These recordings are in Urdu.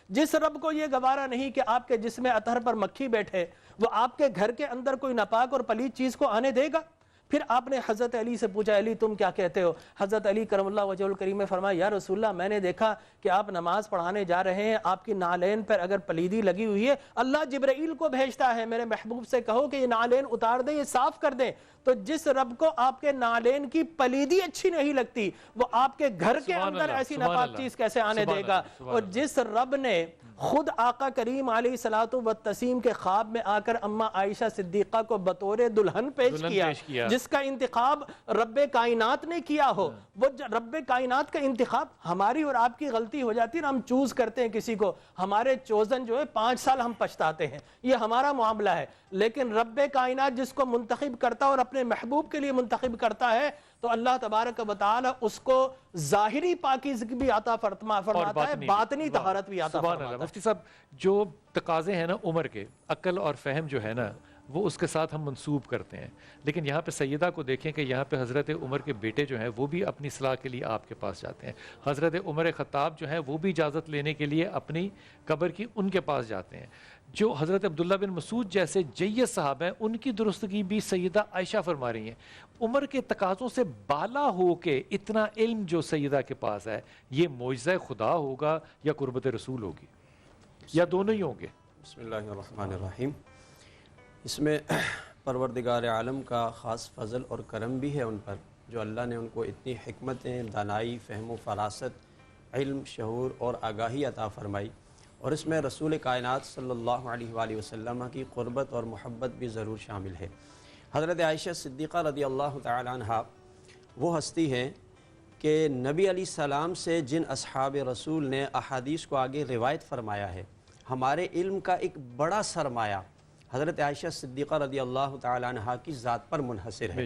جس رب کو یہ گوارا نہیں کہ آپ کے جسم اطہر پر مکھی بیٹھے، وہ آپ کے گھر کے اندر کوئی ناپاک اور پلید چیز کو آنے دے گا؟ پھر آپ نے حضرت علی سے پوچھا علی تم کیا کہتے ہو؟ حضرت علی کرم اللہ وجہ الکریم نے فرمایا یا رسول اللہ میں نے دیکھا کہ آپ نماز پڑھانے جا رہے ہیں، آپ کی نالین پر اگر پلیدی لگی ہوئی ہے، اللہ جبرائیل کو بھیجتا ہے میرے محبوب سے کہو کہ یہ نالین اتار دیں، یہ صاف کر دیں۔ تو جس رب کو آپ کے نالین کی پلیدی اچھی نہیں لگتی وہ آپ کے گھر کے اندر ایسی ناپاک چیز کیسے آنے دے گا؟ اور جس رب نے خود آقا کریم علیہ الصلوۃ والتسلیم کے خواب میں آ کر اماں عائشہ صدیقہ کو بطور دلہن پیش کیا، جس کا انتخاب رب کائنات نے کیا ہو، وہ رب کائنات کا انتخاب ہماری اور آپ کی غلطی ہو جاتی ہے نا، ہم چوز کرتے ہیں کسی کو، ہمارے چوزن جو ہے 5 سال ہم پچھتاتے ہیں، یہ ہمارا معاملہ ہے، لیکن رب کائنات جس کو منتخب کرتا اور اپنے محبوب کے لیے منتخب کرتا ہے تو اللہ تبارک و تعالی اس کو ظاہری پاکیزگی بھی عطا فرماتا ہے، باطنی طہارت بھی عطا فرماتا ہے۔ مفتی صاحب جو تقاضے ہیں نا عمر کے، عقل اور فہم جو ہے نا وہ اس کے ساتھ ہم منسوب کرتے ہیں، لیکن یہاں پہ سیدہ کو دیکھیں کہ یہاں پہ حضرت عمر کے بیٹے جو ہیں وہ بھی اپنی اصلاح کے لیے آپ کے پاس جاتے ہیں، حضرت عمر خطاب جو ہیں وہ بھی اجازت لینے کے لیے اپنی قبر کی ان کے پاس جاتے ہیں، جو حضرت عبداللہ بن مسعود جیسے جید صحابہ ہیں ان کی درستگی بھی سیدہ عائشہ فرما رہی ہیں۔ عمر کے تقاضوں سے بالا ہو کے اتنا علم جو سیدہ کے پاس ہے، یہ معجزہ خدا ہوگا یا قربت رسول ہوگی یا دونوں ہی ہوں گے؟ بسم اللہ الرحمن الرحیم۔ اس میں پروردگار عالم کا خاص فضل اور کرم بھی ہے ان پر، جو اللہ نے ان کو اتنی حکمتیں، دانائی، فہم و فراست، علم، شعور اور آگاہی عطا فرمائی، اور اس میں رسول کائنات صلی اللہ علیہ وآلہ وسلم کی قربت اور محبت بھی ضرور شامل ہے۔ حضرت عائشہ صدیقہ رضی اللہ تعالی عنہ وہ ہستی ہے کہ نبی علیہ السلام سے جن اصحاب رسول نے احادیث کو آگے روایت فرمایا ہے، ہمارے علم کا ایک بڑا سرمایہ حضرت عائشہ صدیقہ رضی اللہ تعالی عنہ کی ذات پر منحصر ہے۔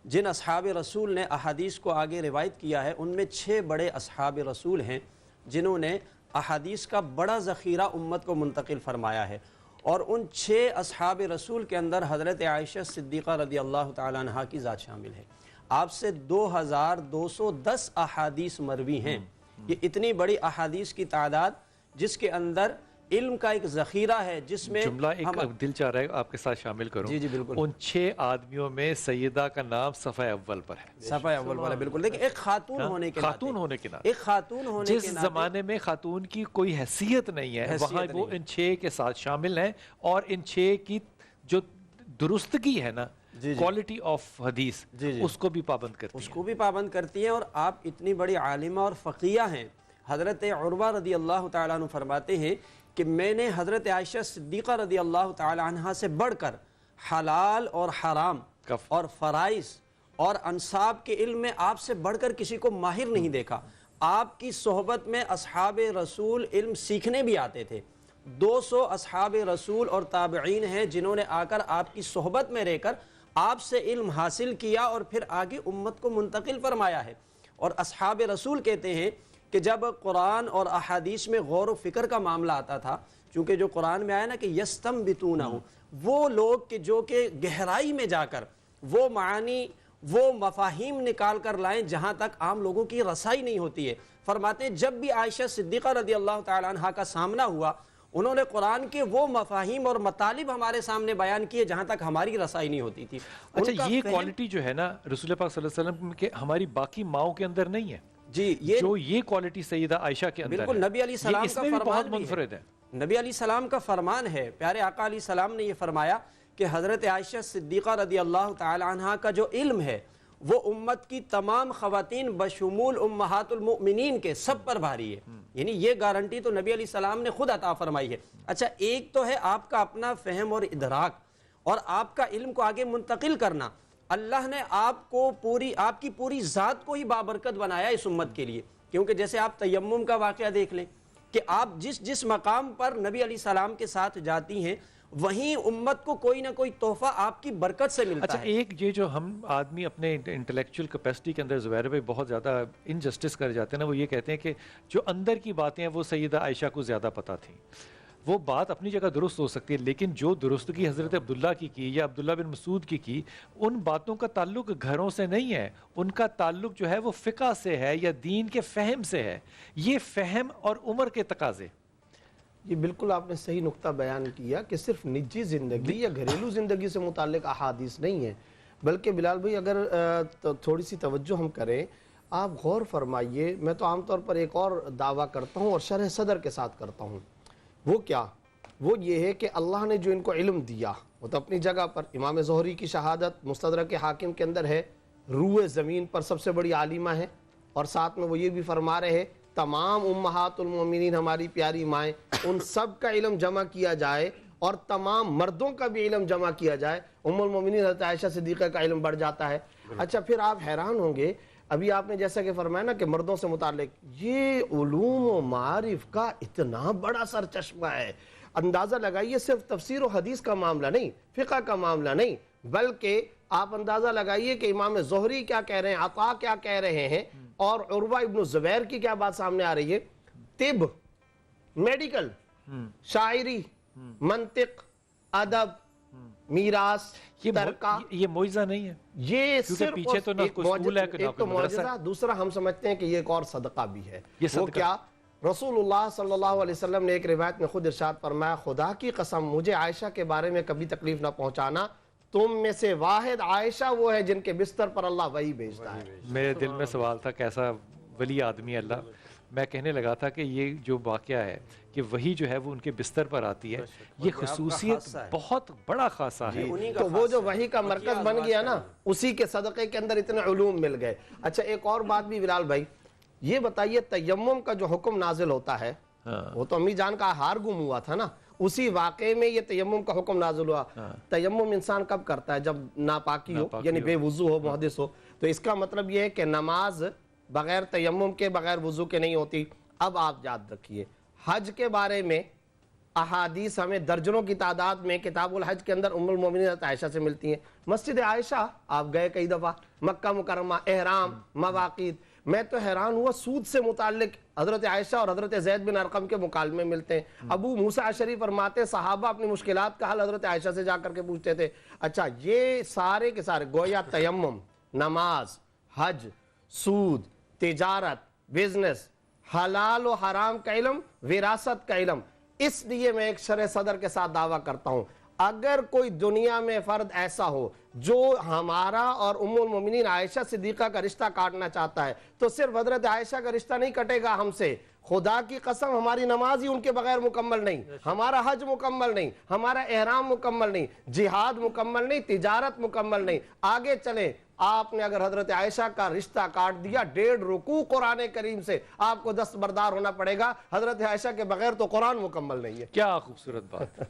جن اصحاب رسول نے احادیث کو آگے روایت کیا ہے ان میں 6 بڑے اصحاب رسول ہیں جنہوں نے احادیث کا بڑا ذخیرہ امت کو منتقل فرمایا ہے، اور ان 6 اصحاب رسول کے اندر حضرت عائشہ صدیقہ رضی اللہ تعالی عنہ کی ذات شامل ہے۔ آپ سے 2210 احادیث مروی ہیں، یہ اتنی بڑی احادیث کی تعداد جس کے اندر علم کا ایک ذخیرہ ہے، جس میں جملہ ایک دل چاہ رہا ہے آپ کے ساتھ شامل کروں۔ جی بالکل۔ ان 6 آدمیوں میں سیدہ کا نام صفحہ اول پر ہے، صفحہ اول پر ہے، بالکل۔ لیکن ایک خاتون ہونے کے ناطے، ایک خاتون ہونے کے جس زمانے میں خاتون کی کوئی حیثیت نہیں ہے وہاں وہ ان 6 کے ساتھ شامل ہیں، اور ان 6 کی جو درستگی ہے نا، کوالٹی آف حدیث، اس کو بھی پابند کرتی ہیں، اس کو بھی پابند کرتی ہیں۔ اور آپ اتنی بڑی عالمہ اور فقیہ ہیں، حضرت عروہ رضی اللہ تعالیٰ عنہ فرماتے ہیں کہ میں نے حضرت عائشہ صدیقہ رضی اللہ تعالی عنہ سے بڑھ کر حلال اور حرام اور فرائض اور انصاب کے علم میں آپ سے بڑھ کر کسی کو ماہر نہیں دیکھا۔ آپ کی صحبت میں اصحاب رسول علم سیکھنے بھی آتے تھے۔ 200 اصحاب رسول اور تابعین ہیں جنہوں نے آ کر آپ کی صحبت میں رہ کر آپ سے علم حاصل کیا اور پھر آگے امت کو منتقل فرمایا ہے۔ اور اصحاب رسول کہتے ہیں کہ جب قرآن اور احادیث میں غور و فکر کا معاملہ آتا تھا، چونکہ جو قرآن میں آیا نا کہ یستنبطونہ، وہ لوگ کہ جو کہ گہرائی میں جا کر وہ معانی، وہ مفاہیم نکال کر لائیں جہاں تک عام لوگوں کی رسائی نہیں ہوتی ہے۔ فرماتے ہیں جب بھی عائشہ صدیقہ رضی اللہ تعالی عنہ کا سامنا ہوا، انہوں نے قرآن کے وہ مفاہیم اور مطالب ہمارے سامنے بیان کیے جہاں تک ہماری رسائی نہیں ہوتی تھی۔ اچھا، یہ کوالٹی جو ہے نا رسول پاک صلی اللہ علیہ وسلم کے ہماری باقی ماؤں کے اندر نہیں ہے، جی یہ کوالٹی سیدہ عائشہ کے اندر بالکل نبی علیہ السلام کا فرمان بہت منفرد ہے۔ نبی علیہ السلام کا فرمان ہے، پیارے آقا علیہ السلام نے یہ فرمایا کہ حضرت عائشہ صدیقہ رضی اللہ تعالی عنہ کا جو علم ہے وہ امت کی تمام خواتین بشمول امہات المؤمنین کے سب پر بھاری ہے، یعنی یہ گارنٹی تو نبی علیہ السلام نے خود عطا فرمائی ہے۔ اچھا، ایک تو ہے آپ کا اپنا فہم اور ادراک اور آپ کا علم کو آگے منتقل کرنا، اللہ نے آپ کی پوری ذات کو ہی بابرکت بنایا اس امت کے لیے، کیونکہ جیسے آپ تیمم کا واقعہ دیکھ لیں کہ آپ جس مقام پر نبی علیہ السلام کے ساتھ جاتی ہیں وہیں امت کو کوئی نہ کوئی تحفہ آپ کی برکت سے ملتا ہے۔ اچھا، ایک یہ جو ہم آدمی اپنے انٹلیکچوئل کیپیسٹی کے اندر زبیر بھائی بہت زیادہ انجسٹس کر جاتے ہیں نا، وہ یہ کہتے ہیں کہ جو اندر کی باتیں ہیں وہ سیدہ عائشہ کو زیادہ پتہ تھیں۔ وہ بات اپنی جگہ درست ہو سکتی ہے، لیکن جو درستگی حضرت عبداللہ کی یا عبداللہ بن مسعود کی ان باتوں کا تعلق گھروں سے نہیں ہے، ان کا تعلق جو ہے وہ فقہ سے ہے یا دین کے فہم سے ہے۔ یہ فہم اور عمر کے تقاضے یہ بالکل آپ نے صحیح نقطہ بیان کیا کہ صرف نجی زندگی یا گھریلو زندگی سے متعلق احادیث نہیں ہے، بلکہ بلال بھائی اگر تھوڑی سی توجہ ہم کریں، آپ غور فرمائیے، میں تو عام طور پر ایک اور دعویٰ کرتا ہوں اور شرح صدر کے ساتھ کرتا ہوں، وہ کیا؟ وہ یہ ہے کہ اللہ نے جو ان کو علم دیا، وہ تو اپنی جگہ پر امام زہری کی شہادت مستدرک حاکم کے اندر ہے، روح زمین پر سب سے بڑی عالمہ ہے، اور ساتھ میں وہ یہ بھی فرما رہے تمام امہات المومنین ہماری پیاری مائیں، ان سب کا علم جمع کیا جائے اور تمام مردوں کا بھی علم جمع کیا جائے، ام المومنین حضرت عائشہ صدیقہ کا علم بڑھ جاتا ہے۔ اچھا پھر آپ حیران ہوں گے، ابھی آپ نے جیسا کہ فرمایا نا کہ مردوں سے متعلق یہ علوم و معارف کا اتنا بڑا سرچشمہ ہے، اندازہ لگائیے صرف تفسیر و حدیث کا معاملہ نہیں، فقہ کا معاملہ نہیں، بلکہ آپ اندازہ لگائیے کہ امام زہری کیا کہہ رہے ہیں، عطا کیا کہہ رہے ہیں، اور عروہ ابن زبیر کی کیا بات سامنے آ رہی ہے، طب، میڈیکل، شاعری، منطق، ادب، میراث، ترکہ، یہ معجزہ نہیں ہے، یہ کیونکہ صرف پیچھے تو نہ ایک کوئی سکول ہے کہ نہ ایک تو کوئی مدرسہ معجزہ، دوسرا ہم سمجھتے ہیں کہ یہ ایک اور صدقہ بھی ہے۔ یہ وہ صدقہ کیا؟ رسول اللہ صلی اللہ علیہ وسلم نے ایک روایت میں خود ارشاد فرمایا، خدا کی قسم مجھے عائشہ کے بارے میں کبھی تکلیف نہ پہنچانا، تم میں سے واحد عائشہ وہ ہے جن کے بستر پر اللہ وحی بھیجتا ہے۔ میرے دل میں سوال تھا کیسا ولی آدمی ہے اللہ، میں کہنے لگا تھا کہ یہ جو واقعہ ہے کہ وہی جو ہے وہ ان کے بستر پر آتی ہے، یہ خصوصیت بہت بڑا خاصہ ہے۔ تو وہ جو وحی کا مرکز بن گیا نا، اسی کے صدقے کے اندر اتنے علوم مل گئے۔ اچھا ایک اور بات بھی بلال بھائی، یہ بتائیے تیمم کا جو حکم نازل ہوتا ہے، وہ تو امی جان کا ہار گم ہوا تھا نا، اسی واقعے میں یہ تیمم کا حکم نازل ہوا۔ تیمم انسان کب کرتا ہے؟ جب ناپاکی ہو، یعنی بے وضو ہو، محدث ہو۔ تو اس کا مطلب یہ ہے کہ نماز بغیر تیمم کے، بغیر وضو کے نہیں ہوتی۔ اب آپ یاد رکھیے حج کے بارے میں احادیث ہمیں درجنوں کی تعداد میں کتاب الحج کے اندر ام المومنین حضرت عائشہ سے ملتی ہیں۔ مسجد عائشہ آپ گئے کئی دفعہ، مکہ مکرمہ، احرام، مواقیت، میں تو حیران ہوا سود سے متعلق حضرت عائشہ اور حضرت زید بن ارقم کے مکالمے ملتے ہیں۔ ابو موسیٰ اشعری فرماتے صحابہ اپنی مشکلات کا حل حضرت عائشہ سے جا کر کے پوچھتے تھے۔ اچھا یہ سارے کے سارے گویا تیمم، نماز، حج، سود، تجارت، بزنس، حلال و حرام کا علم، وراثت کا علم، اس لیے میں ایک شرح صدر کے ساتھ دعویٰ کرتا ہوں اگر کوئی دنیا میں فرد ایسا ہو جو ہمارا اور ام المومنین عائشہ صدیقہ کا رشتہ کاٹنا چاہتا ہے تو صرف حضرت عائشہ کا رشتہ نہیں کٹے گا ہم سے، خدا کی قسم ہماری نماز ہی ان کے بغیر مکمل نہیں، ہمارا حج مکمل نہیں، ہمارا احرام مکمل نہیں، جہاد مکمل نہیں، تجارت مکمل نہیں۔ آگے چلیں، آپ نے اگر حضرت عائشہ کا رشتہ کاٹ دیا 1.5 رکوع قرآن کریم سے، آپ کو دستبردار ہونا پڑے گا، حضرت عائشہ کے بغیر تو قرآن مکمل نہیں ہے۔ کیا خوبصورت بات ہے۔